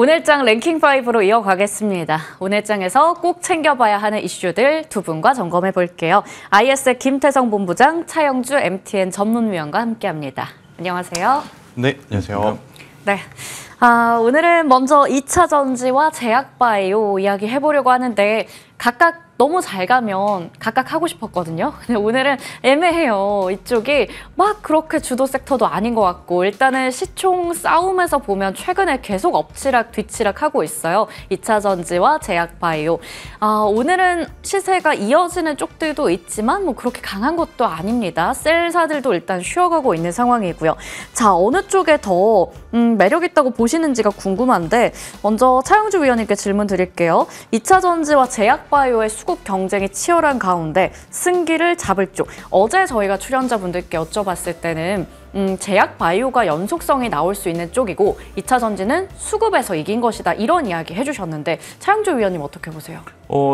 오늘 장 랭킹 5로 이어가겠습니다. 오늘 장에서 꼭 챙겨봐야 하는 이슈들 두 분과 점검해 볼게요. IS의 김태성 본부장, 차영주 MTN 전문위원과 함께합니다. 안녕하세요. 네, 안녕하세요. 네. 오늘은 먼저 2차 전지와 제약바이오 이야기 해보려고 하는데 각각 너무 잘 가면 각각 하고 싶었거든요. 근데 오늘은 애매해요. 이쪽이 막 그렇게 주도 섹터도 아닌 것 같고 일단은 시총 싸움에서 보면 최근에 계속 엎치락 뒤치락 하고 있어요. 2차 전지와 제약바이오. 오늘은 시세가 이어지는 쪽들도 있지만 뭐 그렇게 강한 것도 아닙니다. 셀사들도 일단 쉬어가고 있는 상황이고요. 자, 어느 쪽에 더 매력 있다고 보시는지가 궁금한데 먼저 차영주 위원님께 질문 드릴게요. 2차 전지와 제약바이오의 수급 경쟁이 치열한 가운데 승기를 잡을 쪽. 어제 저희가 출연자분들께 여쭤봤을 때는 제약바이오가 연속성이 나올 수 있는 쪽이고 2차 전지는 수급에서 이긴 것이다. 이런 이야기 해주셨는데 차영주 위원님 어떻게 보세요?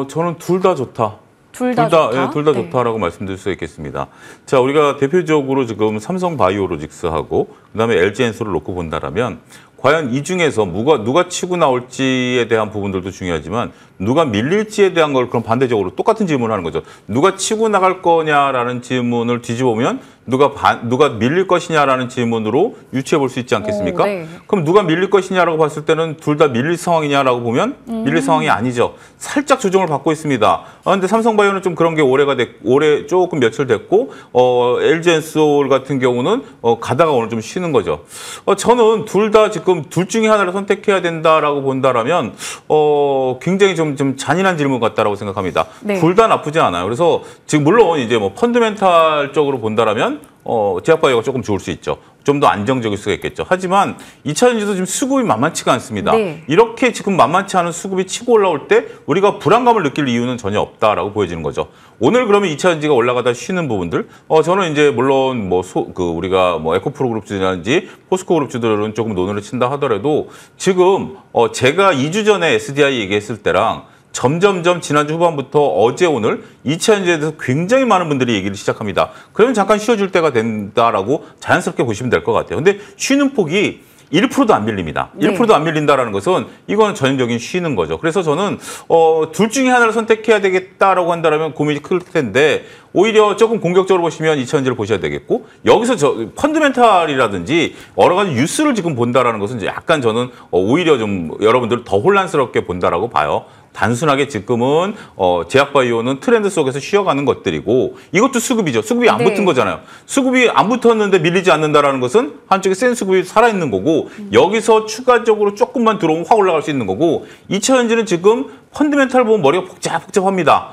저는 둘 다 좋다. 둘 다 좋다? 예, 둘 다 좋다라고 말씀드릴 수 있겠습니다. 자, 우리가 대표적으로 지금 삼성바이오로직스하고 그다음에 LG엔솔을 놓고 본다라면 과연 이 중에서 누가 치고 나올지에 대한 부분들도 중요하지만 누가 밀릴지에 대한 걸 그럼 반대적으로 똑같은 질문을 하는 거죠. 누가 치고 나갈 거냐라는 질문을 뒤집어보면 누가 밀릴 것이냐라는 질문으로 유추해 볼 수 있지 않겠습니까? 네. 그럼 누가 밀릴 것이냐라고 봤을 때는 둘 다 밀릴 상황이냐라고 보면 밀릴 상황이 아니죠. 살짝 조정을 받고 있습니다. 근데 삼성바이오는 좀 그런 게 올해 조금 며칠 됐고 LG엔솔 같은 경우는 가다가 오늘 좀 쉬는 거죠. 저는 둘 다 지금 둘 중에 하나를 선택해야 된다라고 본다라면 굉장히 좀 잔인한 질문 같다라고 생각합니다. 네. 둘 다 나쁘지 않아요. 그래서 지금 물론 이제 뭐 펀드멘탈적으로 본다라면 제약바이오가 조금 좋을 수 있죠. 좀 더 안정적일 수가 있겠죠. 하지만 2차 전지도 지금 수급이 만만치가 않습니다. 네. 이렇게 지금 만만치 않은 수급이 치고 올라올 때 우리가 불안감을 느낄 이유는 전혀 없다라고 보여지는 거죠. 오늘 그러면 2차 전지가 올라가다 쉬는 부분들, 저는 이제 물론 우리가 에코프로 그룹주라든지 포스코 그룹주들은 조금 논의를 친다 하더라도 지금 제가 2주 전에 SDI 얘기했을 때랑 점점점 지난주 후반부터 어제 오늘 2차 전지에 대해서 굉장히 많은 분들이 얘기를 시작합니다. 그러면 잠깐 쉬어줄 때가 된다라고 자연스럽게 보시면 될 것 같아요. 근데 쉬는 폭이 1%도 안 밀립니다. 네. 1%도 안 밀린다라는 것은 이거는 전형적인 쉬는 거죠. 그래서 저는 둘 중에 하나를 선택해야 되겠다라고 한다면 고민이 클 텐데 오히려 조금 공격적으로 보시면 2차 전지를 보셔야 되겠고 여기서 펀드멘탈이라든지 여러 가지 뉴스를 지금 본다라는 것은 이제 약간 저는 오히려 좀 여러분들을 더 혼란스럽게 본다라고 봐요. 단순하게 지금은 제약바이오는 트렌드 속에서 쉬어가는 것들이고 이것도 수급이죠. 수급이 안 붙은 거잖아요. 수급이 안 붙었는데 밀리지 않는다라는 것은 한쪽에 센 수급이 살아있는 거고 여기서 추가적으로 조금만 들어오면 확 올라갈 수 있는 거고 2차 전지는 지금 펀드멘탈 보면 머리가 복잡합니다.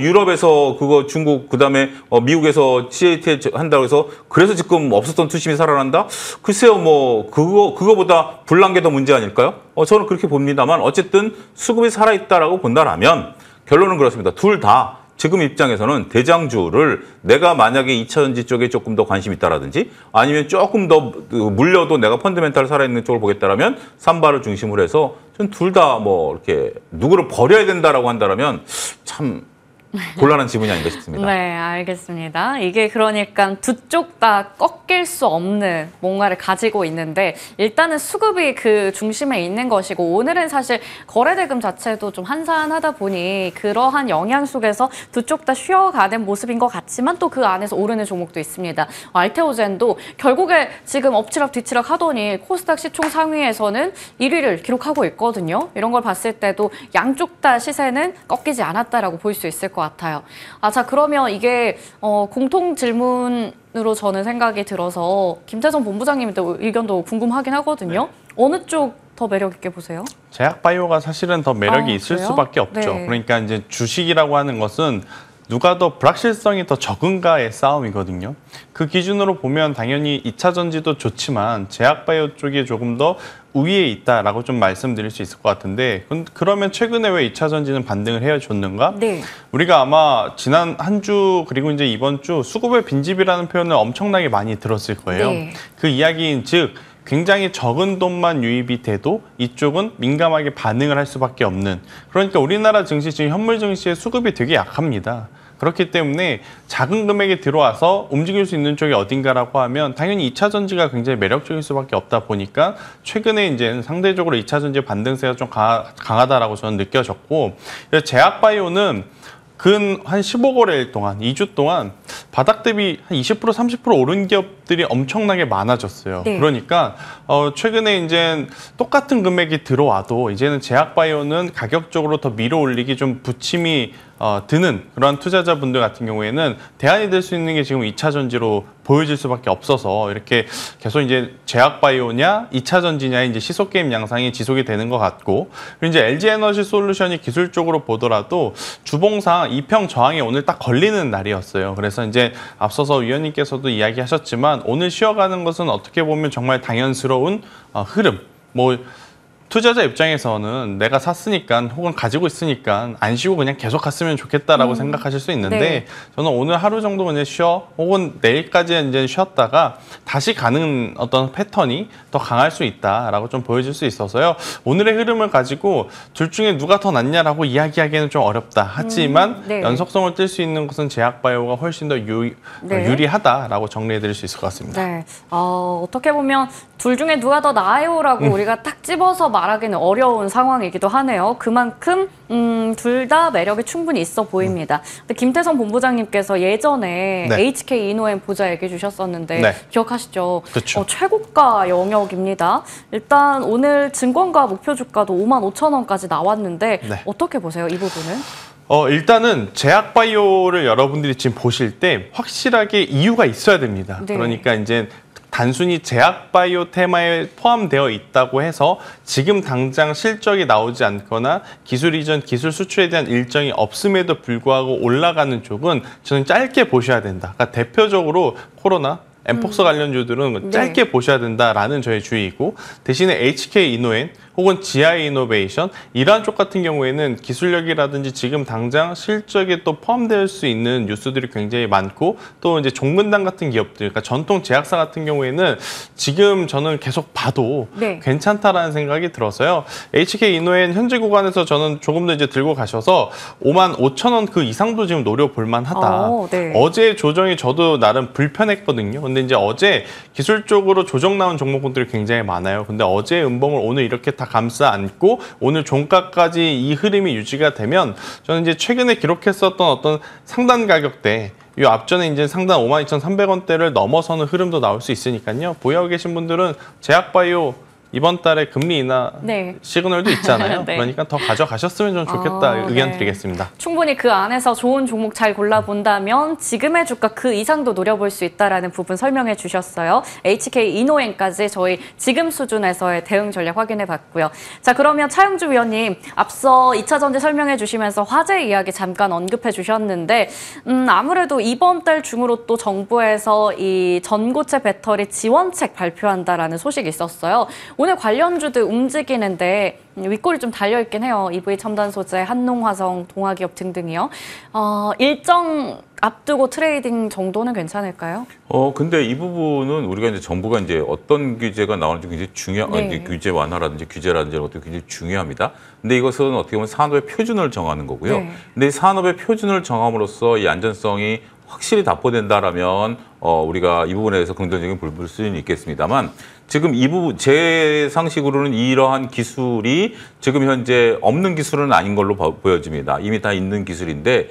유럽에서 그거 중국 그다음에 미국에서 CAT 한다고 해서 그래서 지금 없었던 투심이 살아난다? 글쎄요, 그거보다 불난 게 더 문제 아닐까요? 저는 그렇게 봅니다만 어쨌든 수급이 살아있다라고 본다라면 결론은 그렇습니다. 둘 다 지금 입장에서는 대장주를 내가 만약에 2차 전지 쪽에 조금 더 관심 있다라든지 아니면 조금 더 물려도 내가 펀드멘탈 살아있는 쪽을 보겠다라면 삼바를 중심으로 해서 전 둘 다 이렇게 누구를 버려야 된다라고 한다라면 참 곤란한 지문이 아닌가 싶습니다. 네, 알겠습니다. 이게 그러니까 두 쪽 다 꺾일 수 없는 뭔가를 가지고 있는데 일단은 수급이 그 중심에 있는 것이고 오늘은 사실 거래대금 자체도 좀 한산하다 보니 그러한 영향 속에서 두 쪽 다 쉬어가는 모습인 것 같지만 또 그 안에서 오르는 종목도 있습니다. 알테오젠도 결국에 지금 엎치락 뒤치락 하더니 코스닥 시총 상위에서는 1위를 기록하고 있거든요. 이런 걸 봤을 때도 양쪽 다 시세는 꺾이지 않았다라고 볼 수 있을 것 같아요. 자, 그러면 이게 공통 질문으로 저는 생각이 들어서 김태성 본부장님의 의견도 궁금하긴 하거든요. 어느 쪽 더 매력 있게 보세요? 제약바이오가 사실은 더 매력이 있을 그래요? 수밖에 없죠. 네. 그러니까 이제 주식이라고 하는 것은 누가 더 불확실성이 더 적은가의 싸움이거든요. 그 기준으로 보면 당연히 2차 전지도 좋지만 제약바이오 쪽이 조금 더 우위에 있다라고 좀 말씀드릴 수 있을 것 같은데 그러면 최근에 왜 2차 전지는 반등을 해줬는가? 네. 우리가 아마 지난 한 주 그리고 이제 이번 주 수급의 빈집이라는 표현을 엄청나게 많이 들었을 거예요. 네. 그 이야기인 즉 굉장히 적은 돈만 유입이 돼도 이쪽은 민감하게 반응을 할 수밖에 없는 그러니까 우리나라 증시 지금 현물 증시의 수급이 되게 약합니다. 그렇기 때문에 작은 금액이 들어와서 움직일 수 있는 쪽이 어딘가라고 하면 당연히 2차 전지가 굉장히 매력적일 수밖에 없다 보니까 최근에 이제 상대적으로 2차 전지 반등세가 좀 강하다라고 저는 느껴졌고, 제약바이오는 근 한 15거래일 동안, 2주 동안 바닥 대비 한 20% 30% 오른 기업들이 엄청나게 많아졌어요. 네. 그러니까 최근에 이제 똑같은 금액이 들어와도 이제는 제약바이오는 가격적으로 더 밀어 올리기 좀 부침이 드는 그런 투자자분들 같은 경우에는 대안이 될 수 있는 게 지금 2차 전지로 보여질 수밖에 없어서 이렇게 계속 이제 제약바이오냐 2차 전지냐 이제 시속 게임 양상이 지속이 되는 것 같고, 그리고 이제 LG에너지 솔루션이 기술적으로 보더라도 주봉상 이평 저항이 오늘 딱 걸리는 날이었어요. 그래서 이제 앞서서 위원님께서도 이야기하셨지만 오늘 쉬어가는 것은 어떻게 보면 정말 당연스러운 흐름. 뭐 투자자 입장에서는 내가 샀으니까 혹은 가지고 있으니까 안 쉬고 그냥 계속 갔으면 좋겠다라고 생각하실 수 있는데, 네. 저는 오늘 하루 정도 그냥 쉬어 혹은 내일까지 이제 쉬었다가 다시 가는 어떤 패턴이 더 강할 수 있다라고 좀 보여질 수 있어서요. 오늘의 흐름을 가지고 둘 중에 누가 더 낫냐라고 이야기하기에는 좀 어렵다. 하지만 네. 연속성을 띨 수 있는 것은 제약바이오가 훨씬 더 네. 유리하다라고 정리해드릴 수 있을 것 같습니다. 네. 어떻게 보면 둘 중에 누가 더 나아요라고 우리가 딱 집어서 말하기는 어려운 상황이기도 하네요. 그만큼 둘 다 매력이 충분히 있어 보입니다. 근데 김태성 본부장님께서 예전에 네. HK 이노엠 보자 얘기해 주셨었는데 네. 기억하시죠? 그렇죠. 최고가 영역입니다. 일단 오늘 증권가 목표 주가도 55,000원까지 나왔는데 네. 어떻게 보세요, 이 부분은? 일단은 제약바이오를 여러분들이 지금 보실 때 확실하게 이유가 있어야 됩니다. 네. 그러니까 이제 단순히 제약바이오 테마에 포함되어 있다고 해서 지금 당장 실적이 나오지 않거나 기술 이전, 기술 수출에 대한 일정이 없음에도 불구하고 올라가는 쪽은 저는 짧게 보셔야 된다. 그러니까 대표적으로 코로나, 엠폭스 관련주들은 짧게 네. 보셔야 된다라는 저의 주의이고, 대신에 HK 이노엔 혹은 GI 이노베이션 이러한 쪽 같은 경우에는 기술력이라든지 지금 당장 실적에 또 포함될 수 있는 뉴스들이 굉장히 많고, 또 이제 종근당 같은 기업들, 그러니까 전통 제약사 같은 경우에는 지금 저는 계속 봐도 네. 괜찮다라는 생각이 들어서요. HK 이노엔 현재 구간에서 저는 조금 더 이제 들고 가셔서 55,000원 그 이상도 지금 노려볼 만하다. 네. 어제 조정이 저도 나름 불편했거든요. 근데 이제 어제 기술적으로 조정 나온 종목군들이 굉장히 많아요. 근데 어제 음봉을 오늘 이렇게 다 감싸 안고 오늘 종가까지 이 흐름이 유지가 되면 저는 이제 최근에 기록했었던 어떤 상단 가격대, 이 앞전에 이제 상단 52,300원대를 넘어서는 흐름도 나올 수 있으니까요. 보유하고 계신 분들은 제약바이오 이번 달에 금리 인하 네. 시그널도 있잖아요. 네. 그러니까 더 가져가셨으면 좀 좋겠다 의견 네. 드리겠습니다. 충분히 그 안에서 좋은 종목 잘 골라본다면 지금의 주가 그 이상도 노려볼 수 있다는 부분 설명해 주셨어요. HK 이노엔까지 저희 지금 수준에서의 대응 전략 확인해 봤고요. 자, 그러면 차영주 위원님, 앞서 2차 전지 설명해 주시면서 화재 이야기 잠깐 언급해 주셨는데 아무래도 이번 달 중으로 또 정부에서 이 전고체 배터리 지원책 발표한다라는 소식이 있었어요. 오늘 관련주들 움직이는데 윗골이 좀 달려있긴 해요. EV 첨단 소재, 한농화성, 동화기업 등등이요. 일정 앞두고 트레이딩 정도는 괜찮을까요? 근데 이 부분은 우리가 이제 정부가 이제 어떤 규제가 나오는지 굉장히 네. 이제 규제 완화라든지 규제라든지 이런 것도 굉장히 중요합니다. 근데 이것은 어떻게 보면 산업의 표준을 정하는 거고요. 네. 근데 이 산업의 표준을 정함으로써 이 안전성이 확실히 답보된다라면 우리가 이 부분에 대해서 긍정적인 불 볼 수는 있겠습니다만, 지금 이 부분 제 상식으로는 이러한 기술이 지금 현재 없는 기술은 아닌 걸로 보여집니다. 이미 다 있는 기술인데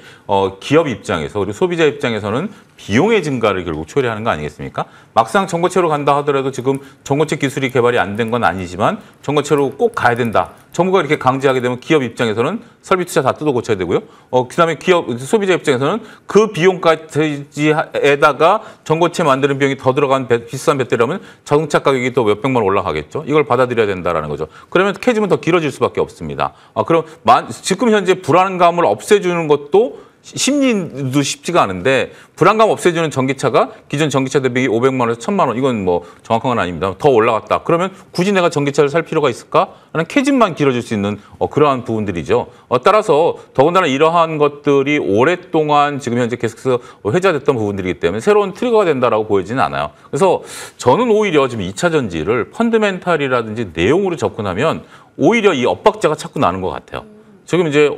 기업 입장에서 그리고 소비자 입장에서는 비용의 증가를 결국 초래하는 거 아니겠습니까? 막상 전고체로 간다 하더라도 지금 전고체 기술이 개발이 안 된 건 아니지만 전고체로 꼭 가야 된다. 정부가 이렇게 강제하게 되면 기업 입장에서는 설비 투자 다 뜯어 고쳐야 되고요. 그다음에 소비자 입장에서는 그 비용까지에다가 전고체 만드는 비용이 더 들어간 비싼 배터리라면 자동차 가격이 또 몇백만 원 올라가겠죠. 이걸 받아들여야 된다라는 거죠. 그러면 캐즘은 더 길어질 수밖에 없습니다. 그럼 지금 현재 불안감을 없애주는 것도 심리도 쉽지가 않은데, 불안감 없애주는 전기차가 기존 전기차 대비 500만 원에서 1000만 원, 이건 뭐 정확한 건 아닙니다. 더 올라갔다. 그러면 굳이 내가 전기차를 살 필요가 있을까? 하는 캐즘만 길어질 수 있는 그러한 부분들이죠. 따라서 더군다나 이러한 것들이 오랫동안 지금 현재 계속해서 회자됐던 부분들이기 때문에 새로운 트리거가 된다라고 보이지는 않아요. 그래서 저는 오히려 지금 2차 전지를 펀드멘탈이라든지 내용으로 접근하면 오히려 이 엇박자가 자꾸 나는 것 같아요. 지금 이제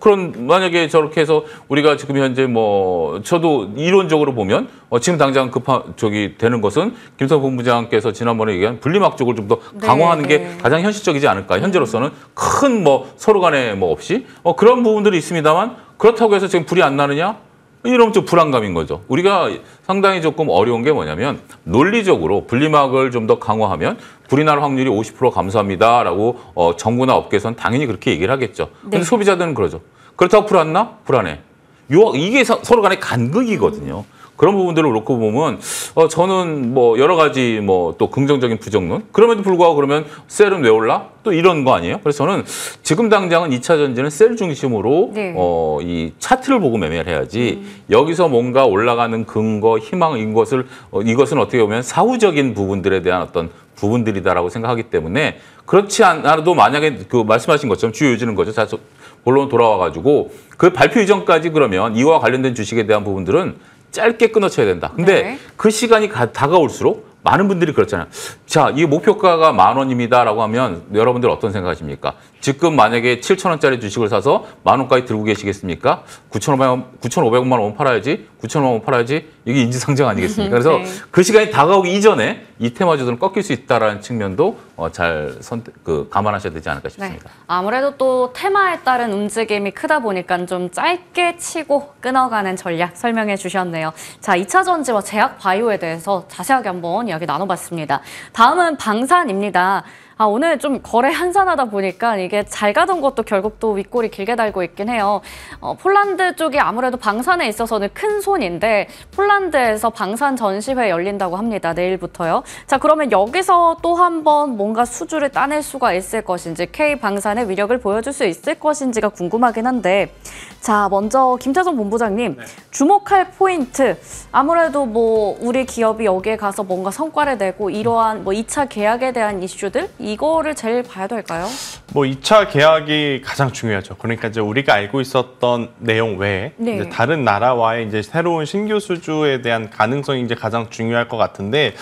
그런 만약에 저렇게 해서 우리가 지금 현재 뭐 저도 이론적으로 보면 지금 당장 되는 것은 김성호 본부장께서 지난번에 얘기한 분리막 쪽을 좀 더 강화하는 게 가장 현실적이지 않을까. 현재로서는 큰 뭐 서로 간에 뭐 없이 그런 부분들이 있습니다만 그렇다고 해서 지금 불이 안 나느냐? 이런 좀 불안감인 거죠. 우리가 상당히 조금 어려운 게 뭐냐면 논리적으로 분리막을 좀 더 강화하면 불이 날 확률이 50% 감소합니다라고 정부나 업계에서는 당연히 그렇게 얘기를 하겠죠. 근데 소비자들은 그러죠. 그렇다고 불 안 나? 불안해. 이게 서로 간의 간극이거든요. 그런 부분들을 놓고 보면 저는 뭐 여러 가지 뭐 또 긍정적인 부정론 그럼에도 불구하고 그러면 셀은 왜 올라? 또 이런 거 아니에요? 그래서 저는 지금 당장은 2차 전지는 셀 중심으로 이 차트를 보고 매매를 해야지 여기서 뭔가 올라가는 근거, 희망 이것은 어떻게 보면 사후적인 부분들에 대한 어떤 부분들이다라고 생각하기 때문에 그렇지 않아도 만약에 그 말씀하신 것처럼 주요 요지는 거죠. 자, 본론 돌아와가지고 그 발표 이전까지 그러면 이와 관련된 주식에 대한 부분들은 짧게 끊어쳐야 된다. 근데 그 시간이 다가올수록 많은 분들이 그렇잖아요. 자, 이 목표가가 10,000원입니다라고 하면 여러분들 어떤 생각하십니까? 지금 만약에 7,000원짜리 주식을 사서 10,000원까지 들고 계시겠습니까? 9,500원만 원 팔아야지, 9,000원 원 팔아야지. 이게 인지상정 아니겠습니까? 그래서 그 시간이 다가오기 이전에 이 테마주들은 꺾일 수 있다라는 측면도 잘 감안하셔야 되지 않을까 싶습니다. 아무래도 또 테마에 따른 움직임이 크다 보니까 좀 짧게 치고 끊어가는 전략 설명해 주셨네요. 자, 2차 전지와 제약 바이오에 대해서 자세하게 한번 이야기 나눠봤습니다. 다음은 방산입니다. 오늘 좀 거래 한산하다 보니까 이게 잘 가던 것도 결국 또 윗골이 길게 달고 있긴 해요. 폴란드 쪽이 아무래도 방산에 있어서는 큰 손인데 폴란드에서 방산 전시회 열린다고 합니다. 내일부터요. 자, 그러면 여기서 또 한 번 뭔가 수주를 따낼 수가 있을 것인지 K방산의 위력을 보여줄 수 있을 것인지가 궁금하긴 한데 자, 먼저 김태성 본부장님 주목할 포인트 아무래도 뭐 우리 기업이 여기에 가서 뭔가 성과를 내고 이러한 뭐 2차 계약에 대한 이슈들 이거를 제일 봐야 될까요? 뭐 2차 계약이 가장 중요하죠. 그러니까 이제 우리가 알고 있었던 내용 외에 이제 다른 나라와의 이제 새로운 신규 수주에 대한 가능성이 이제 가장 중요할 것 같은데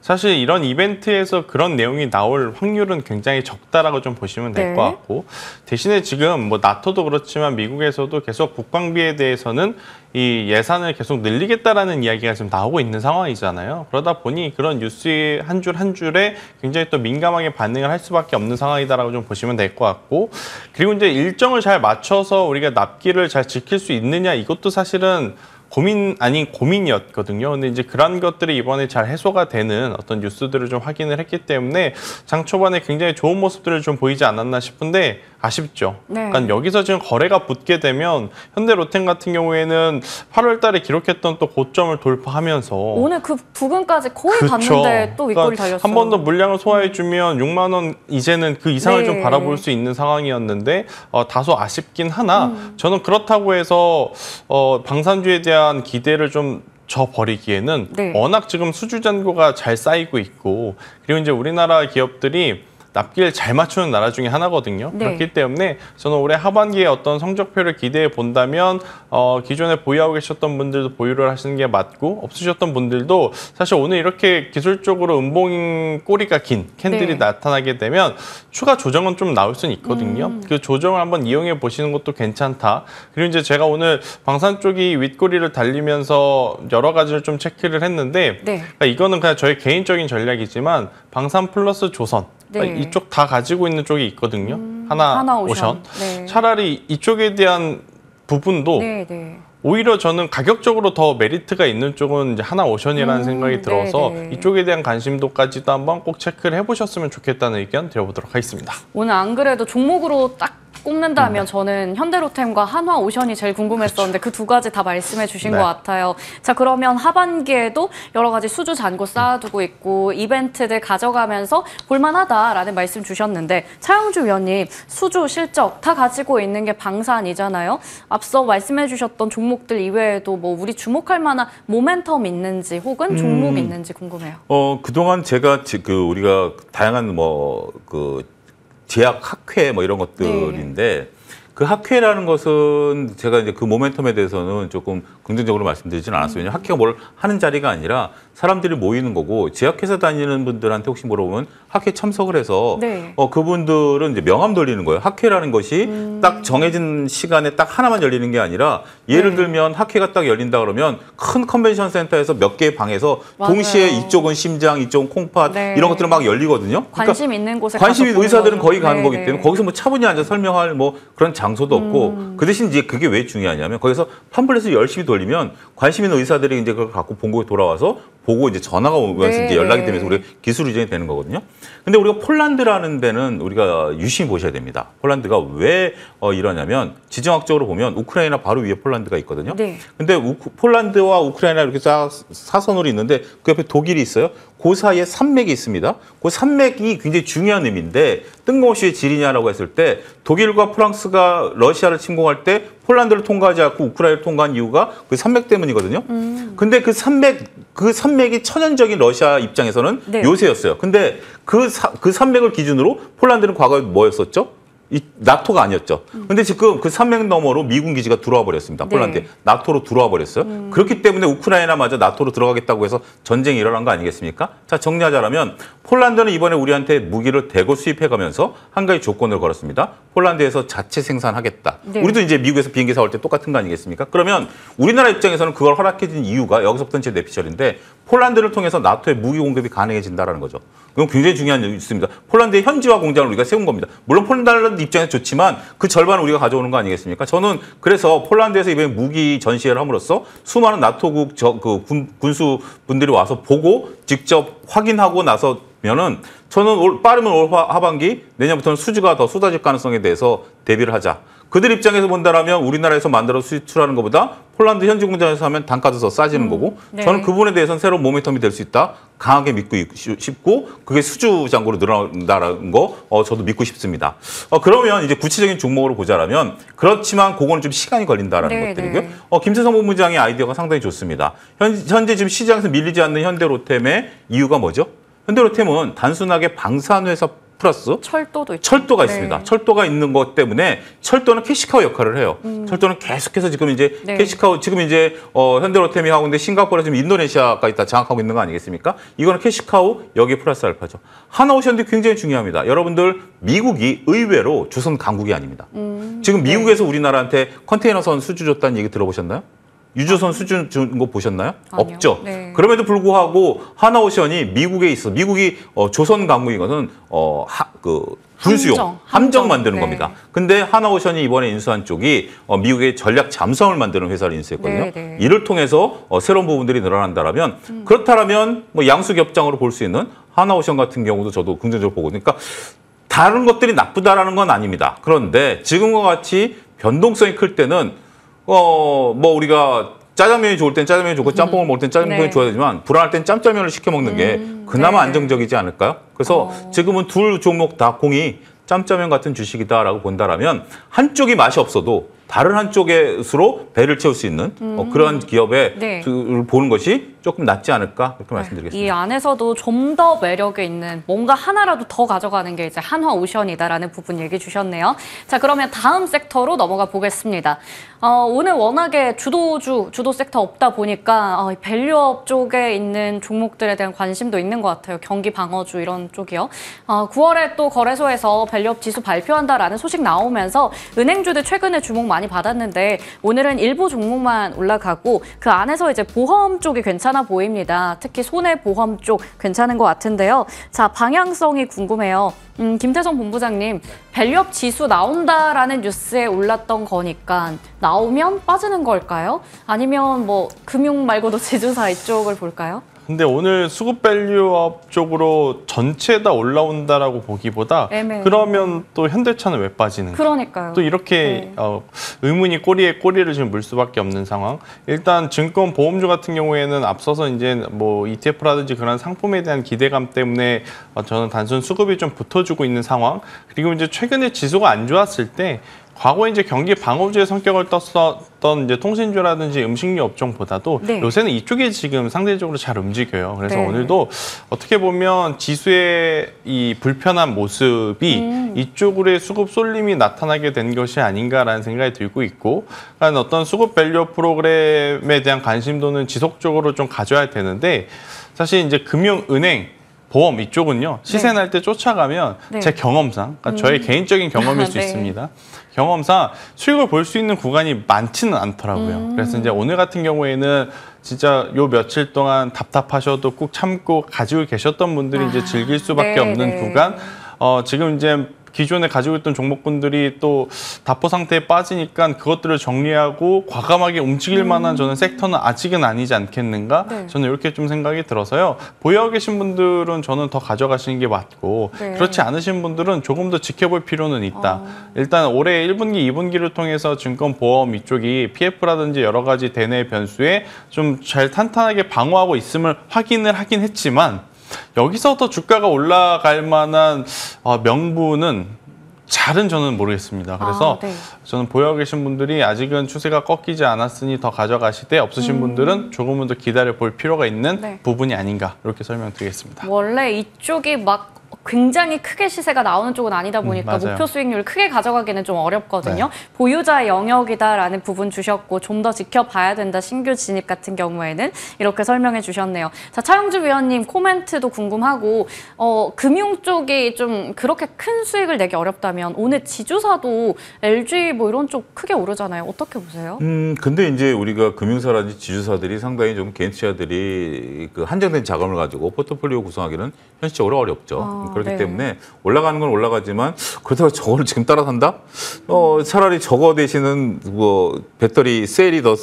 사실 이런 이벤트에서 그런 내용이 나올 확률은 굉장히 적다라고 좀 보시면 될 것 같고 대신에 지금 뭐 나토도 그렇지만 미국에서도 계속 국방비에 대해서는 이 예산을 계속 늘리겠다라는 이야기가 지금 나오고 있는 상황이잖아요. 그러다 보니 그런 뉴스의 한 줄 한 줄에 굉장히 또 민감하게 반응을 할 수밖에 없는 상황이다라고 좀 보시면 될 것 같고 그리고 이제 일정을 잘 맞춰서 우리가 납기를 잘 지킬 수 있느냐 이것도 사실은 고민 아닌 고민이었거든요. 근데 이제 그런 것들이 이번에 잘 해소가 되는 어떤 뉴스들을 좀 확인을 했기 때문에 장 초반에 굉장히 좋은 모습들을 좀 보이지 않았나 싶은데 아쉽죠. 그러니까 여기서 지금 거래가 붙게 되면 현대로템 같은 경우에는 8월 달에 기록했던 또 고점을 돌파하면서 오늘 그 부근까지 거의 갔는데 또 윗골이 달렸어요. 한 번 더 물량을 소화해주면 6만 원 이제는 그 이상을 좀 바라볼 수 있는 상황이었는데 다소 아쉽긴 하나 저는 그렇다고 해서 방산주에 대한 기대를 좀 저버리기에는 워낙 지금 수주 잔고가 잘 쌓이고 있고 그리고 이제 우리나라 기업들이 납기를 잘 맞추는 나라 중에 하나거든요. 그렇기 때문에 저는 올해 하반기에 어떤 성적표를 기대해 본다면 기존에 보유하고 계셨던 분들도 보유를 하시는 게 맞고 없으셨던 분들도 사실 오늘 이렇게 기술적으로 음봉 꼬리가 긴 캔들이 나타나게 되면 추가 조정은 좀 나올 수는 있거든요. 그 조정을 한번 이용해 보시는 것도 괜찮다. 그리고 이제 제가 오늘 방산 쪽이 윗꼬리를 달리면서 여러 가지를 좀 체크를 했는데 그러니까 이거는 그냥 저의 개인적인 전략이지만 방산 플러스 조선 이쪽 다 가지고 있는 쪽이 있거든요. 하나오션. 차라리 이쪽에 대한 부분도 오히려 저는 가격적으로 더 메리트가 있는 쪽은 이제 하나오션이라는 생각이 들어서 이쪽에 대한 관심도까지도 한번 꼭 체크를 해보셨으면 좋겠다는 의견 드려보도록 하겠습니다. 오늘 안 그래도 종목으로 딱 꼽는다면 저는 현대로템과 한화오션이 제일 궁금했었는데 그 두 가지 다 말씀해 주신 것 같아요. 자, 그러면 하반기에도 여러 가지 수주 잔고 쌓아두고 있고 이벤트들 가져가면서 볼만하다라는 말씀 주셨는데 차영주 위원님 수주 실적 다 가지고 있는 게 방산이잖아요. 앞서 말씀해 주셨던 종목들 이외에도 뭐 우리 주목할 만한 모멘텀 있는지 혹은 종목 있는지 궁금해요. 그동안 제가 우리가 다양한 제약 학회 뭐 이런 것들인데 그 학회라는 것은 제가 이제 그 모멘텀에 대해서는 조금 긍정적으로 말씀드리지는 않았어요. 왜냐하면 학회가 뭘 하는 자리가 아니라 사람들이 모이는 거고 제약회사 다니는 분들한테 혹시 물어보면 학회 참석을 해서 네. 그분들은 이제 명함 돌리는 거예요. 학회라는 것이 딱 정해진 시간에 딱 하나만 열리는 게 아니라 예를 네. 들면 학회가 딱 열린다 그러면 큰 컨벤션 센터에서 몇 개의 방에서 맞아요. 동시에 이쪽은 심장, 이쪽은 콩팥 네. 이런 것들은 막 열리거든요. 관심 있는 곳에 관심 있는 가서 의사들은 보는 거기 거죠. 가는 네, 거기 네. 때문에 거기서 뭐 차분히 앉아 설명할 뭐 그런 장소도 없고 그 대신 이제 그게 왜 중요하냐면 거기서 팜플렛을 열심히 돌리면 관심 있는 의사들이 이제 그걸 갖고 본국에 돌아와서 보고 이제 전화가 오면서 네, 이제 연락이 네. 되면서 우리가 기술 이전이 되는 거거든요. 근데 우리가 폴란드라는 데는 우리가 유심히 보셔야 됩니다. 폴란드가 왜 이러냐면 지정학적으로 보면 우크라이나 바로 위에 폴란드가 있거든요. 네. 근데 폴란드와 우크라이나 이렇게 쫙 사선으로 있는데 그 옆에 독일이 있어요. 그 사이에 산맥이 있습니다. 그 산맥이 굉장히 중요한 의미인데 뜬금없이 왜 지리냐라고 했을 때 독일과 프랑스가 러시아를 침공할 때 폴란드를 통과하지 않고 우크라이나를 통과한 이유가 그 산맥 때문이거든요. 근데 그 산맥이 천연적인 러시아 입장에서는 네. 요새였어요. 근데 그 산맥을 기준으로 폴란드는 과거에 뭐였었죠? 나토가 아니었죠. 근데 지금 그 산맥 너머로 미군 기지가 들어와 버렸습니다. 폴란드에. 네. 나토로 들어와 버렸어요. 그렇기 때문에 우크라이나마저 나토로 들어가겠다고 해서 전쟁이 일어난 거 아니겠습니까? 자, 정리하자면 폴란드는 이번에 우리한테 무기를 대거 수입해 가면서 한 가지 조건을 걸었습니다. 폴란드에서 자체 생산하겠다. 네. 우리도 이제 미국에서 비행기 사올 때 똑같은 거 아니겠습니까? 그러면 우리나라 입장에서는 그걸 허락해 준 이유가 여기서부터 이제 내피셜인데 폴란드를 통해서 나토의 무기 공급이 가능해진다라는 거죠. 이건 굉장히 중요한 일이 있습니다. 폴란드의 현지화 공장을 우리가 세운 겁니다. 물론 폴란드 입장에서 좋지만 그 절반을 우리가 가져오는 거 아니겠습니까? 저는 그래서 폴란드에서 이번에 무기 전시회를 함으로써 수많은 나토국 군수 분들이 와서 보고 직접 확인하고 나서면은 저는 빠르면 올 하반기 내년부터는 수주가 더 쏟아질 가능성에 대해서 대비를 하자. 그들 입장에서 본다라면 우리나라에서 만들어 수출하는 것보다 폴란드 현지 공장에서 하면 단가도 더 싸지는 거고 네. 저는 그 부분에 대해서는 새로운 모멘텀이 될 수 있다. 강하게 믿고 싶고 그게 수주 장고로 늘어난다는 거 저도 믿고 싶습니다. 그러면 이제 구체적인 종목으로 보자라면 그렇지만 그거는 좀 시간이 걸린다라는 네, 것들이고요. 네. 김세성 본부장의 아이디어가 상당히 좋습니다. 현재 지금 시장에서 밀리지 않는 현대로템의 이유가 뭐죠? 현대로템은 단순하게 방산회사 플러스 철도도 있죠. 철도가 네. 있습니다. 철도가 있는 것 때문에 철도는 캐시카우 역할을 해요. 철도는 계속해서 지금 이제 네. 캐시카우 지금 이제 현대로템이 하고 있는데 싱가포르에 지금 인도네시아까지 다 장악하고 있는 거 아니겠습니까? 이거는 캐시카우 여기 플러스 알파죠. 하나오션도 굉장히 중요합니다. 여러분들 미국이 의외로 조선 강국이 아닙니다. 지금 미국에서 우리나라한테 컨테이너선 수주 줬다는 얘기 들어보셨나요? 유조선 수준 준 거 보셨나요? 아니요. 없죠. 네. 그럼에도 불구하고 하나오션이 미국에 있어. 미국이 조선 강국인 것은 군수용 함정 만드는 네. 겁니다. 근데 하나오션이 이번에 인수한 쪽이 미국의 전략 잠수함을 만드는 회사를 인수했거든요. 네, 네. 이를 통해서 새로운 부분들이 늘어난다라면 그렇다라면 뭐 양수겹장으로 볼 수 있는 하나오션 같은 경우도 저도 긍정적으로 보거든요. 그러니까 다른 것들이 나쁘다라는 건 아닙니다. 그런데 지금과 같이 변동성이 클 때는 뭐 우리가 짜장면이 좋을 땐 짜장면이 좋고 짬뽕을 먹을 땐 짬뽕이 네. 좋아야 되지만 불안할 땐 짬짜면을 시켜 먹는 게 그나마 네. 안정적이지 않을까요? 그래서 지금은 둘 종목 다 공이 짬짜면 같은 주식이다라고 본다라면 한쪽이 맛이 없어도 다른 한쪽으로 배를 채울 수 있는 그런 기업에 네. 보는 것이 조금 낫지 않을까 그렇게 말씀드리겠습니다. 이 안에서도 좀 더 매력이 있는 뭔가 하나라도 더 가져가는 게 이제 한화오션이다라는 부분 얘기 주셨네요. 자, 그러면 다음 섹터로 넘어가 보겠습니다. 오늘 워낙에 주도 섹터 없다 보니까 밸류업 쪽에 있는 종목들에 대한 관심도 있는 것 같아요. 경기 방어주 이런 쪽이요. 9월에 또 거래소에서 밸류업 지수 발표한다라는 소식 나오면서 은행주들 최근에 주목 많이 받았는데 오늘은 일부 종목만 올라가고 그 안에서 이제 보험 쪽이 괜찮아 보입니다. 특히 손해보험 쪽 괜찮은 것 같은데요. 자, 방향성이 궁금해요. 김태성 본부장님, 밸류업 지수 나온다라는 뉴스에 올랐던 거니까 나오면 빠지는 걸까요? 아니면 뭐 금융 말고도 제조사 이쪽을 볼까요? 근데 오늘 수급 밸류업 쪽으로 전체 다 올라온다라고 보기보다 애매해요. 그러면 또 현대차는 왜 빠지는 거예요? 그러니까요. 또 이렇게 의문이 꼬리에 꼬리를 지금 물 수밖에 없는 상황. 일단 증권 보험주 같은 경우에는 앞서서 이제 뭐 ETF라든지 그런 상품에 대한 기대감 때문에 저는 단순 수급이 좀 붙어주고 있는 상황. 그리고 이제 최근에 지수가 안 좋았을 때 과거에 이제 경기 방어주의 성격을 떴었던 이제 통신주라든지 음식료 업종보다도 네. 요새는 이쪽이 지금 상대적으로 잘 움직여요. 그래서 네. 오늘도 어떻게 보면 지수의 이 불편한 모습이 이쪽으로의 수급 쏠림이 나타나게 된 것이 아닌가라는 생각이 들고 있고, 그러니까 어떤 수급 밸류 프로그램에 대한 관심도는 지속적으로 좀 가져야 되는데, 사실 이제 금융, 은행, 보험 이쪽은요, 시세 날 때 쫓아가면 네. 제 경험상, 그러니까 저의 개인적인 경험일 수 네. 있습니다. 경험상 수익을 볼 수 있는 구간이 많지는 않더라고요. 그래서 이제 오늘 같은 경우에는 진짜 요 며칠 동안 답답하셔도 꾹 참고 가지고 계셨던 분들이 이제 즐길 수밖에 네, 없는 네. 구간. 지금 이제 기존에 가지고 있던 종목군들이 또 답보 상태에 빠지니까 그것들을 정리하고 과감하게 움직일 만한 저는 섹터는 아직은 아니지 않겠는가? 네. 저는 이렇게 좀 생각이 들어서요. 보유하고 계신 분들은 저는 더 가져가시는 게 맞고, 네. 그렇지 않으신 분들은 조금 더 지켜볼 필요는 있다. 일단 올해 1분기, 2분기를 통해서 증권 보험 이쪽이 PF라든지 여러 가지 대내 변수에 좀 잘 탄탄하게 방어하고 있음을 확인을 하긴 했지만, 여기서 더 주가가 올라갈 만한 명분은 잘은 저는 모르겠습니다. 그래서 네. 저는 보유하고 계신 분들이 아직은 추세가 꺾이지 않았으니 더 가져가시되, 없으신 분들은 조금은 더 기다려 볼 필요가 있는 네. 부분이 아닌가, 이렇게 설명드리겠습니다. 원래 이쪽이 막 굉장히 크게 시세가 나오는 쪽은 아니다 보니까 맞아요. 목표 수익률을 크게 가져가기는 좀 어렵거든요. 네. 보유자의 영역이다라는 부분 주셨고, 좀 더 지켜봐야 된다, 신규 진입 같은 경우에는 이렇게 설명해 주셨네요. 자, 차영주 위원님 코멘트도 궁금하고, 금융 쪽이 좀 그렇게 큰 수익을 내기 어렵다면 오늘 지주사도 LG 뭐 이런 쪽 크게 오르잖아요. 어떻게 보세요? 근데 이제 우리가 금융사라든지 지주사들이 상당히 좀 개인 투자들이 그 한정된 자금을 가지고 포트폴리오 구성하기는 현실적으로 어렵죠. 그렇기 네. 때문에 올라가는 건 올라가지만 그렇다고 저거를 지금 따라산다? 차라리 저거 대신은 뭐 배터리 셀이 더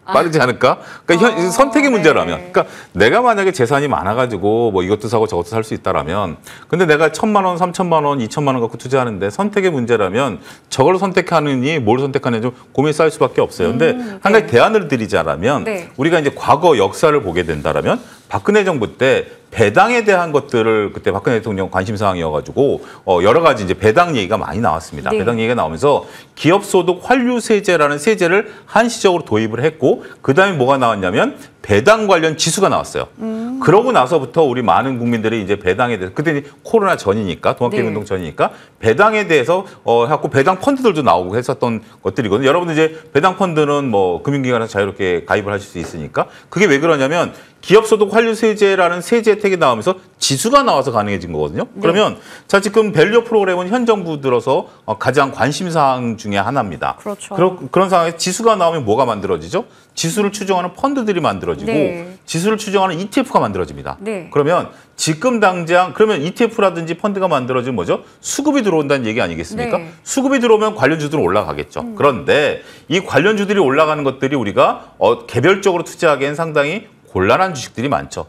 빠르지 않을까? 그러니까 선택의 문제라면. 네. 그러니까 내가 만약에 재산이 많아가지고 뭐 이것도 사고 저것도 살 수 있다라면, 근데 내가 1,000만 원, 3,000만 원, 2,000만 원 갖고 투자하는데 선택의 문제라면 저걸 선택하느니 뭘 선택하느니 좀 고민이 쌓일 수밖에 없어요. 근데 한 가지 대안을 드리자라면, 네. 우리가 이제 과거 역사를 보게 된다라면 박근혜 정부 때 배당에 대한 것들을, 그때 박근혜 대통령 관심 사항이어가지고 여러 가지 이제 배당 얘기가 많이 나왔습니다. 네. 배당 얘기가 나오면서 기업소득 환류세제라는 세제를 한시적으로 도입을 했고, 그다음에 뭐가 나왔냐면 배당 관련 지수가 나왔어요. 그러고 나서부터 우리 많은 국민들이 이제 배당에 대해서, 그때 이제 코로나 전이니까, 동학개미운동 전이니까 배당에 대해서 해갖고 배당 펀드들도 나오고 했었던 것들이거든요. 여러분들 이제 배당 펀드는 뭐 금융기관에서 자유롭게 가입을 하실 수 있으니까. 그게 왜 그러냐면 기업소득 환류세제라는 세제 혜택이 나오면서 지수가 나와서 가능해진 거거든요. 그러면 자, 지금 밸류 프로그램은 현 정부 들어서 가장 관심사항 중에 하나입니다. 그렇죠. 그런 상황에서 지수가 나오면 뭐가 만들어지죠? 지수를 추정하는 펀드들이 만들어지고, 네. 지수를 추정하는 ETF가 만들어집니다. 네. 그러면 지금 당장, 그러면 ETF라든지 펀드가 만들어지면 뭐죠? 수급이 들어온다는 얘기 아니겠습니까? 네. 수급이 들어오면 관련주들은 올라가겠죠. 그런데 이 관련주들이 올라가는 것들이 우리가 개별적으로 투자하기엔 상당히 곤란한 주식들이 많죠.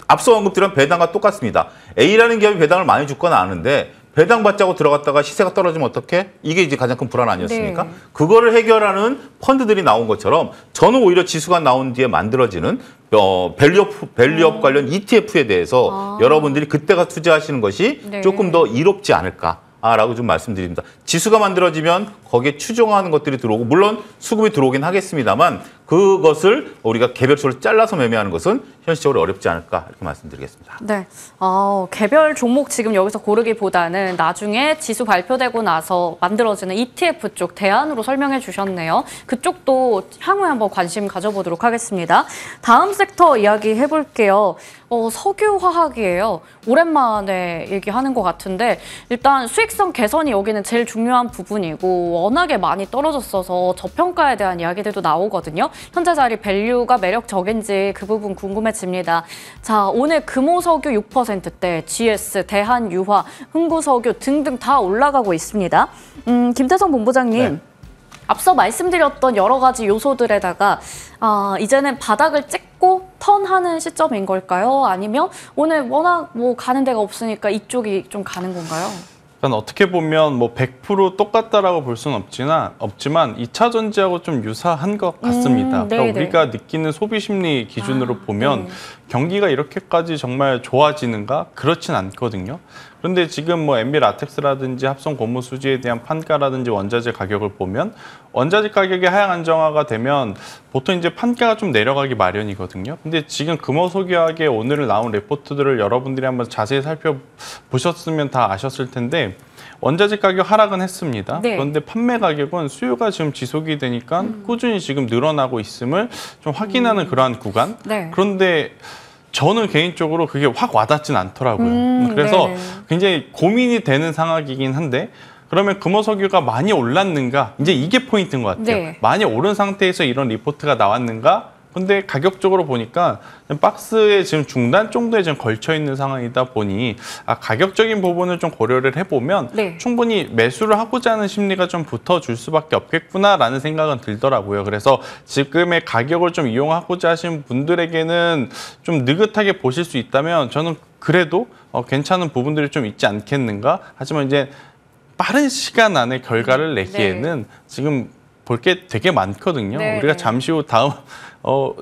앞서 언급드린 배당과 똑같습니다. A라는 기업이 배당을 많이 줬거나 아는데 배당 받자고 들어갔다가 시세가 떨어지면 어떡해? 이게 이제 가장 큰 불안 아니었습니까? 네. 그거를 해결하는 펀드들이 나온 것처럼 저는 오히려 지수가 나온 뒤에 만들어지는 밸류업 관련 ETF에 대해서 여러분들이 그때가 투자하시는 것이 네. 조금 더 이롭지 않을까? 라고 좀 말씀드립니다. 지수가 만들어지면 거기에 추정하는 것들이 들어오고, 물론 수급이 들어오긴 하겠습니다만 그것을 우리가 개별적으로 잘라서 매매하는 것은 현실적으로 어렵지 않을까, 이렇게 말씀드리겠습니다. 네. 개별 종목 지금 여기서 고르기보다는 나중에 지수 발표되고 나서 만들어지는 ETF 쪽 대안으로 설명해 주셨네요. 그쪽도 향후에 한번 관심 가져보도록 하겠습니다. 다음 섹터 이야기 해볼게요. 석유화학이에요. 오랜만에 얘기하는 것 같은데, 일단 수익성 개선이 여기는 제일 중요한 부분이고, 워낙에 많이 떨어졌어서 저평가에 대한 이야기들도 나오거든요. 현재 자리 밸류가 매력적인지 그 부분 궁금해집니다. 자, 오늘 금호석유 6%대, GS, 대한유화, 흥구석유 등등 다 올라가고 있습니다. 김태성 본부장님. 네. 앞서 말씀드렸던 여러 가지 요소들에다가 이제는 바닥을 찍고 턴하는 시점인 걸까요? 아니면 오늘 워낙 뭐 가는 데가 없으니까 이쪽이 좀 가는 건가요? 일단 어떻게 보면 뭐 100% 똑같다라고 볼 수는 없지만 2차 전지하고 좀 유사한 것 같습니다. 그러니까 우리가 느끼는 소비 심리 기준으로 보면 네. 경기가 이렇게까지 정말 좋아지는가? 그렇진 않거든요. 그런데 지금 뭐 MB 라텍스라든지 합성 고무 수지에 대한 판가라든지 원자재 가격을 보면 원자재 가격이 하향 안정화가 되면 보통 이제 판가가 좀 내려가기 마련이거든요. 근데 지금 금호석유화학의 오늘 나온 레포트들을 여러분들이 한번 자세히 살펴보셨으면 다 아셨을 텐데 원자재 가격 하락은 했습니다. 네. 그런데 판매 가격은 수요가 지금 지속이 되니까 꾸준히 지금 늘어나고 있음을 좀 확인하는 그러한 구간. 네. 그런데 저는 개인적으로 그게 확 와닿진 않더라고요. 그래서 네. 굉장히 고민이 되는 상황이긴 한데 그러면 금호석유가 많이 올랐는가? 이제 이게 포인트인 것 같아요. 네. 많이 오른 상태에서 이런 리포트가 나왔는가? 근데 가격적으로 보니까 박스에 지금 중단 정도에 지금 걸쳐 있는 상황이다 보니 가격적인 부분을 좀 고려를 해보면 네. 충분히 매수를 하고자 하는 심리가 좀 붙어줄 수밖에 없겠구나라는 생각은 들더라고요. 그래서 지금의 가격을 좀 이용하고자 하시는 분들에게는 좀 느긋하게 보실 수 있다면 저는 그래도 괜찮은 부분들이 좀 있지 않겠는가? 하지만 이제 빠른 시간 안에 결과를 내기에는 지금 볼 게 되게 많거든요. 네, 우리가 네. 잠시 후 다음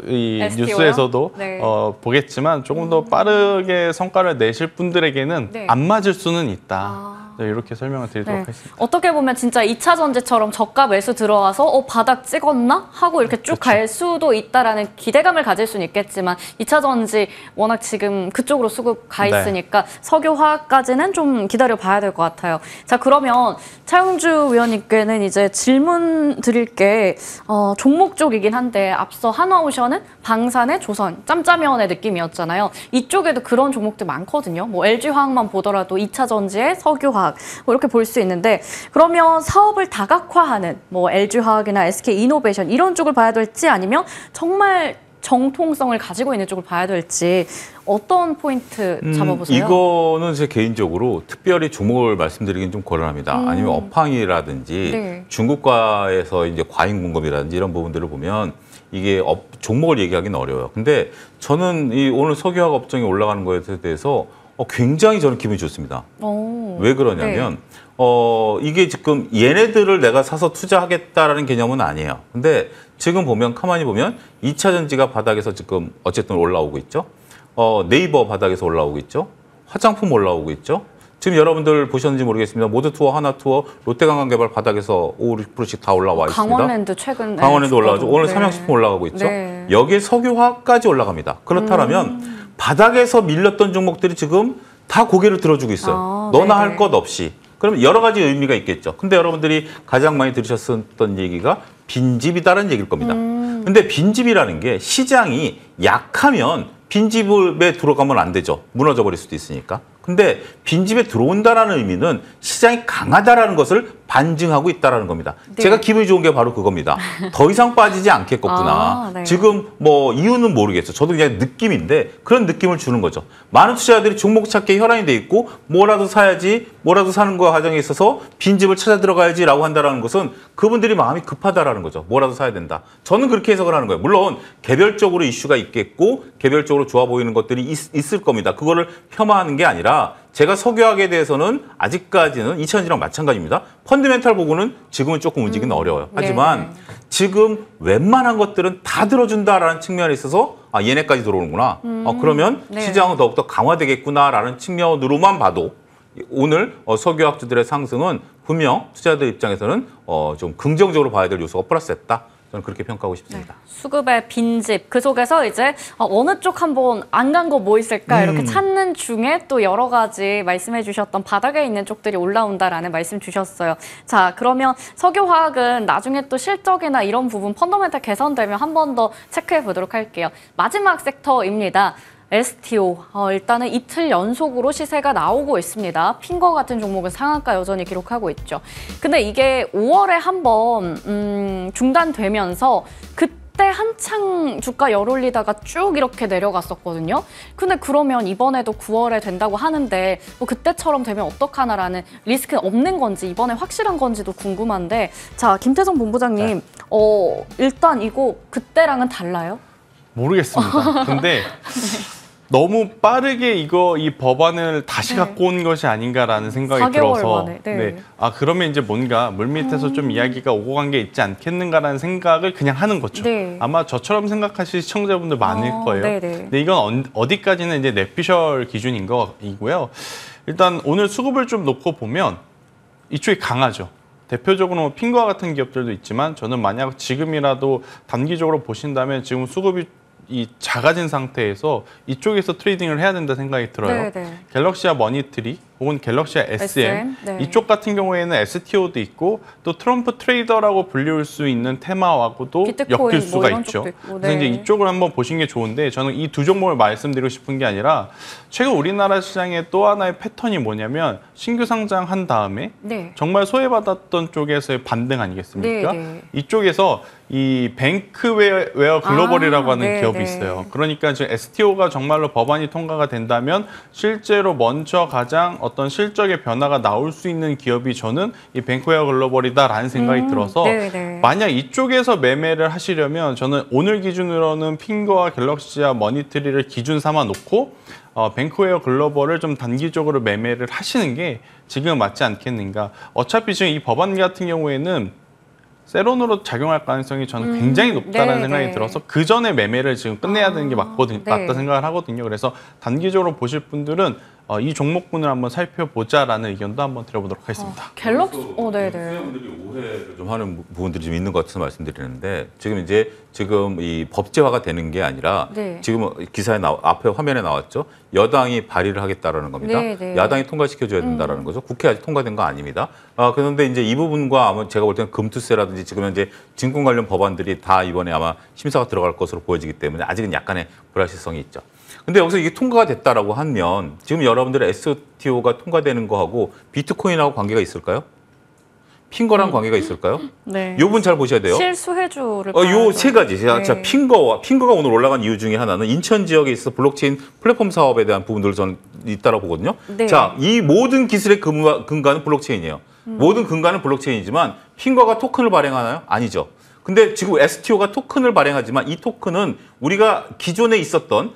이 STO 요? 뉴스에서도 네. 보겠지만 조금 더 빠르게 성과를 내실 분들에게는 네. 안 맞을 수는 있다. 네, 이렇게 설명을 드리도록 네. 하겠습니다. 어떻게 보면 진짜 2차 전지처럼 저가 매수 들어와서 바닥 찍었나? 하고 이렇게 쭉 갈 수도 있다라는 기대감을 가질 수는 있겠지만 2차 전지 워낙 지금 그쪽으로 수급 가 네. 있으니까 석유화학까지는 좀 기다려 봐야 될 것 같아요. 자, 그러면 차용주 위원님께는 이제 질문 드릴 게 종목 쪽이긴 한데 앞서 한화오션은 방산의 조선, 짬짜면의 느낌이었잖아요. 이쪽에도 그런 종목들 많거든요. 뭐 LG화학만 보더라도 2차 전지의 석유화학 뭐 이렇게 볼 수 있는데 그러면 사업을 다각화하는 뭐 LG화학이나 SK이노베이션 이런 쪽을 봐야 될지 아니면 정말 정통성을 가지고 있는 쪽을 봐야 될지 어떤 포인트 잡아보세요? 이거는 제 개인적으로 특별히 종목을 말씀드리긴 좀 곤란합니다. 아니면 업황이라든지 네. 중국과에서 이제 과잉 공급이라든지 이런 부분들을 보면 이게 종목을 얘기하기는 어려워요. 근데 저는 이 오늘 석유화학 업종이 올라가는 거에 대해서 굉장히 저는 기분이 좋습니다. 오. 왜 그러냐면 이게 지금 얘네들을 내가 사서 투자하겠다라는 개념은 아니에요. 근데 지금 보면 가만히 보면 2차 전지가 바닥에서 지금 어쨌든 올라오고 있죠. 네이버 바닥에서 올라오고 있죠. 화장품 올라오고 있죠. 지금 여러분들 보셨는지 모르겠습니다. 모드투어, 하나투어, 롯데관광개발 바닥에서 5, 6%씩 다 올라와 있습니다. 강원랜드 최근 강원랜드 올라가죠. 오늘 네. 삼양식품 올라가고 있죠. 네. 여기에 석유화학까지 올라갑니다. 그렇다면 바닥에서 밀렸던 종목들이 지금 다 고개를 들어주고 있어요. 너나 네네. 할 것 없이. 그럼 여러 가지 의미가 있겠죠. 근데 여러분들이 가장 많이 들으셨던 얘기가 빈집이다라는 얘기일 겁니다. 근데 빈집이라는 게 시장이 약하면 빈집에 들어가면 안 되죠. 무너져 버릴 수도 있으니까. 근데 빈집에 들어온다라는 의미는 시장이 강하다라는 것을 반증하고 있다라는 겁니다. 네. 제가 기분이 좋은 게 바로 그겁니다. 더 이상 빠지지 않겠구나. 네. 지금 뭐 이유는 모르겠어. 저도 그냥 느낌인데 그런 느낌을 주는 거죠. 많은 투자자들이 종목 찾기에 혈안이 돼 있고 뭐라도 사야지, 뭐라도 사는 거 과정에 있어서 빈집을 찾아 들어가야지라고 한다라는 것은 그분들이 마음이 급하다라는 거죠. 뭐라도 사야 된다. 저는 그렇게 해석을 하는 거예요. 물론 개별적으로 이슈가 있겠고 개별적으로 좋아 보이는 것들이 있을 겁니다. 그거를 폄하하는 게 아니라 제가 석유화학에 대해서는 아직까지는 2차전지랑 마찬가지입니다. 펀드멘탈 보고는 지금은 조금 움직이기는 어려워요. 하지만 지금 웬만한 것들은 다 들어준다라는 측면에 있어서 얘네까지 들어오는구나. 그러면 네. 시장은 더욱더 강화되겠구나라는 측면으로만 봐도 오늘 석유화학주들의 상승은 분명 투자자들 입장에서는 좀 긍정적으로 봐야 될 요소가 플러스했다. 저는 그렇게 평가하고 싶습니다. 수급의 빈집 그 속에서 이제 어느 쪽 한번 안 간 거 뭐 있을까 이렇게 찾는 중에 또 여러 가지 말씀해 주셨던 바닥에 있는 쪽들이 올라온다라는 말씀 주셨어요. 자, 그러면 석유화학은 나중에 또 실적이나 이런 부분 펀더멘탈 개선되면 한 번 더 체크해 보도록 할게요. 마지막 섹터입니다. STO 일단은 이틀 연속으로 시세가 나오고 있습니다. 핑거 같은 종목은 상한가 여전히 기록하고 있죠. 근데 이게 5월에 한번 중단되면서 그때 한창 주가 열 올리다가 쭉 이렇게 내려갔었거든요. 근데 그러면 이번에도 9월에 된다고 하는데 뭐 그때처럼 되면 어떡하나라는 리스크는 없는 건지 이번에 확실한 건지도 궁금한데 자, 김태성 본부장님 일단 이거 그때랑은 달라요? 모르겠습니다. 근데 너무 빠르게 이 법안을 다시 갖고 온 것이 아닌가라는 생각이 4개월 들어서 만에, 네. 아 그러면 이제 뭔가 물밑에서 좀 이야기가 오고 간 게 있지 않겠는가라는 생각을 그냥 하는 거죠. 네. 아마 저처럼 생각하실 시청자분들 많을 거예요. 네네. 근데 이건 어디까지는 이제 뇌피셜 기준인 거이고요. 일단 오늘 수급을 좀 놓고 보면 이쪽이 강하죠. 대표적으로 핑거와 같은 기업들도 있지만 저는 만약 지금이라도 단기적으로 보신다면 지금 수급이 작아진 상태에서 이쪽에서 트레이딩을 해야 된다 생각이 들어요. 네네. 갤럭시아 머니트리 혹은 갤럭시아 SM 네. 이쪽 같은 경우에는 STO도 있고 또 트럼프 트레이더라고 불릴 수 있는 테마하고도 비트코인 엮일 수가 이런 있죠. 쪽도 있고, 그래서 네. 이제 이쪽을 한번 보신 게 좋은데 저는 이 두 종목을 말씀드리고 싶은 게 아니라 최근 우리나라 시장의 또 하나의 패턴이 뭐냐면 신규 상장한 다음에 네. 정말 소외받았던 쪽에서의 반등 아니겠습니까? 네. 이쪽에서 이 뱅크웨어 글로벌이라고 하는 네, 기업이 네. 있어요. 그러니까 지금 STO가 정말로 법안이 통과가 된다면 실제로 먼저 가장 어떤 실적의 변화가 나올 수 있는 기업이 저는 이 뱅크웨어 글로벌이다라는 생각이 들어서 네네. 만약 이쪽에서 매매를 하시려면 저는 오늘 기준으로는 핑거와 갤럭시와 머니트리를 기준 삼아 놓고 뱅크웨어 글로벌을 좀 단기적으로 매매를 하시는 게 지금 맞지 않겠는가. 어차피 지금 이 법안 같은 경우에는 세론으로 작용할 가능성이 저는 굉장히 높다는 네, 생각이 네. 들어서 그 전에 매매를 지금 끝내야 되는 게 네. 맞다 생각을 하거든요. 그래서 단기적으로 보실 분들은 이 종목군을 한번 살펴보자라는 의견도 한번 드려보도록 하겠습니다. 갤럭시, 네네. 투자자분들이 오해를 좀 하는 부분들이 좀 있는 것 같아서 말씀드리는데 지금 이 법제화가 되는 게 아니라 네. 지금 기사에 앞에 화면에 나왔죠. 여당이 발의를 하겠다라는 겁니다. 네, 네. 야당이 통과시켜줘야 된다라는 거죠. 국회 아직 통과된 거 아닙니다. 그런데 이제 이 부분과 아마 제가 볼 때는 금투세라든지 지금 현재 증권 관련 법안들이 다 이번에 아마 심사가 들어갈 것으로 보여지기 때문에 아직은 약간의 불확실성이 있죠. 근데 여기서 이게 통과가 됐다라고 하면 지금 여러분들의 STO가 통과되는 거하고 비트코인하고 관계가 있을까요? 핑거랑 관계가 있을까요? 네. 이 부분 잘 보셔야 돼요. 실수해주를 요 세 가지. 네. 자, 핑거가 오늘 올라간 이유 중에 하나는 인천 지역에 있어 블록체인 플랫폼 사업에 대한 부분들을 저는 있다고 보거든요. 네. 자, 이 모든 기술의 근간은 블록체인이에요. 모든 근간은 블록체인이지만 핑거가 토큰을 발행하나요? 아니죠. 근데 지금 STO가 토큰을 발행하지만 이 토큰은 우리가 기존에 있었던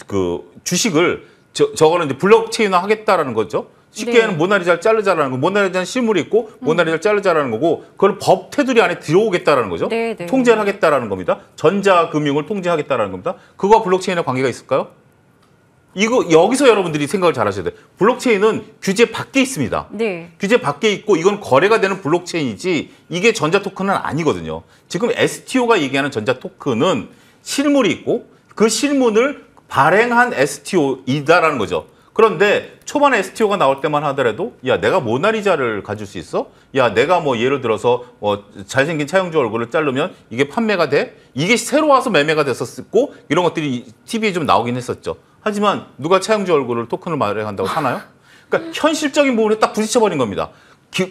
그 주식을 저거는 이제 블록체인화 하겠다라는 거죠. 쉽게는 네. 모나리자를 자르자라는 거. 모나리자는 실물이 있고 모나리자를 자르자라는 거고 그걸 법 테두리 안에 들어오겠다라는 거죠. 네, 네. 통제를 하겠다라는 겁니다. 전자금융을 통제하겠다라는 겁니다. 그거와 블록체인의 관계가 있을까요? 이거 여기서 여러분들이 생각을 잘 하셔야 돼요. 블록체인은 규제 밖에 있습니다. 네. 규제 밖에 있고 이건 거래가 되는 블록체인이지 이게 전자 토큰은 아니거든요. 지금 STO가 얘기하는 전자 토큰은 실물이 있고 그 실물을 발행한 STO이다라는 거죠. 그런데 초반에 STO가 나올 때만 하더라도 야 내가 모나리자를 가질 수 있어? 야 내가 뭐 예를 들어서 잘생긴 차영주 얼굴을 자르면 이게 판매가 돼? 이게 새로 와서 매매가 됐었고 이런 것들이 TV에 좀 나오긴 했었죠. 하지만 누가 차영주 얼굴을 토큰을 발행한다고 사나요? 그러니까 현실적인 부분에 딱 부딪혀버린 겁니다.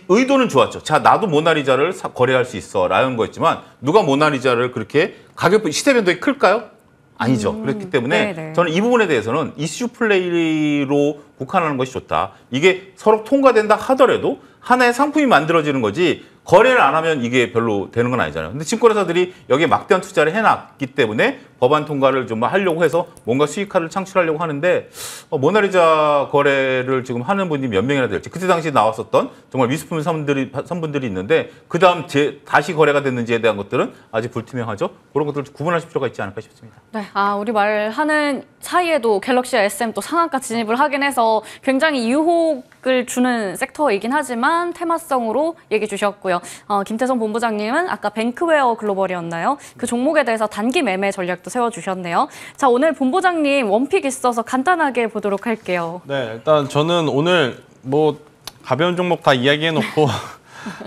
의도는 좋았죠. 자, 나도 모나리자를 거래할 수 있어 라는 거였지만 누가 모나리자를 그렇게 가격 시세 변동이 클까요? 아니죠. 그렇기 때문에 네네. 저는 이 부분에 대해서는 이슈 플레이로 국한하는 것이 좋다. 이게 서로 통과된다 하더라도 하나의 상품이 만들어지는 거지 거래를 안 하면 이게 별로 되는 건 아니잖아요. 근데 증권회사들이 여기에 막대한 투자를 해놨기 때문에 법안 통과를 좀 하려고 해서 뭔가 수익화를 창출하려고 하는데 모나리자 거래를 지금 하는 분이 몇 명이나 될지 그때 당시에 나왔었던 정말 미수품 선분들이 있는데 그다음 다시 거래가 됐는지에 대한 것들은 아직 불투명하죠. 그런 것들을 구분하실 필요가 있지 않을까 싶습니다. 네, 우리 말하는 사이에도 갤럭시 SM 또 상한가 진입을 하긴 해서 굉장히 유혹을 주는 섹터이긴 하지만 테마성으로 얘기해 주셨고요. 김태성 본부장님은 아까 뱅크웨어 글로벌이었나요? 그 종목에 대해서 단기 매매 전략도 세워주셨네요. 자, 오늘 본부장님 원픽 있어서 간단하게 보도록 할게요. 네, 일단 저는 오늘 뭐 가벼운 종목 다 이야기해놓고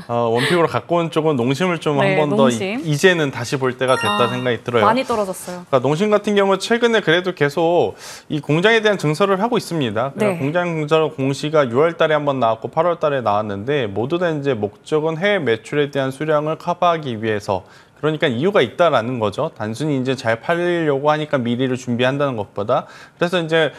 원픽으로 갖고 온 쪽은 농심을 좀 네, 한 번 더 농심. 이제는 다시 볼 때가 됐다 생각이 들어요. 많이 떨어졌어요. 그러니까 농심 같은 경우 최근에 그래도 계속 이 공장에 대한 증설을 하고 있습니다. 그러니까 네. 공장 증설 공시가 6월 달에 한번 나왔고 8월 달에 나왔는데 모두 다 이제 목적은 해외 매출에 대한 수량을 커버하기 위해서 그러니까 이유가 있다라는 거죠. 단순히 이제 잘 팔리려고 하니까 미리를 준비한다는 것보다. 그래서 이제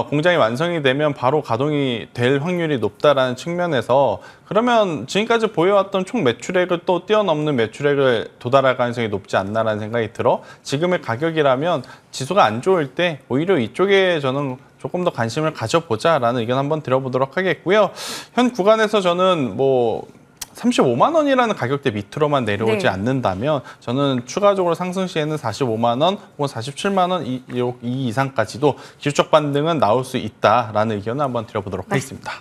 공장이 완성이 되면 바로 가동이 될 확률이 높다라는 측면에서 그러면 지금까지 보여왔던 총 매출액을 또 뛰어넘는 매출액을 도달할 가능성이 높지 않나라는 생각이 들어 지금의 가격이라면 지수가 안 좋을 때 오히려 이쪽에 저는 조금 더 관심을 가져보자라는 의견 한번 드려보도록 하겠고요. 현 구간에서 저는 뭐 35만 원이라는 가격대 밑으로만 내려오지 네. 않는다면 저는 추가적으로 상승 시에는 45만 원 혹은 47만 원 이 이상까지도 기술적 반등은 나올 수 있다라는 의견을 한번 드려보도록 하겠습니다.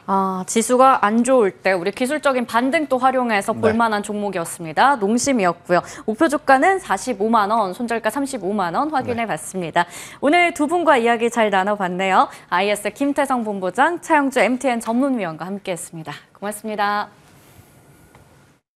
지수가 안 좋을 때 우리 기술적인 반등도 활용해서 볼만한 종목이었습니다. 농심이었고요. 목표 주가는 45만 원, 손절가 35만 원 확인해 봤습니다. 오늘 두 분과 이야기 잘 나눠봤네요. IS 김태성 본부장, 차영주 MTN 전문위원과 함께했습니다. 고맙습니다.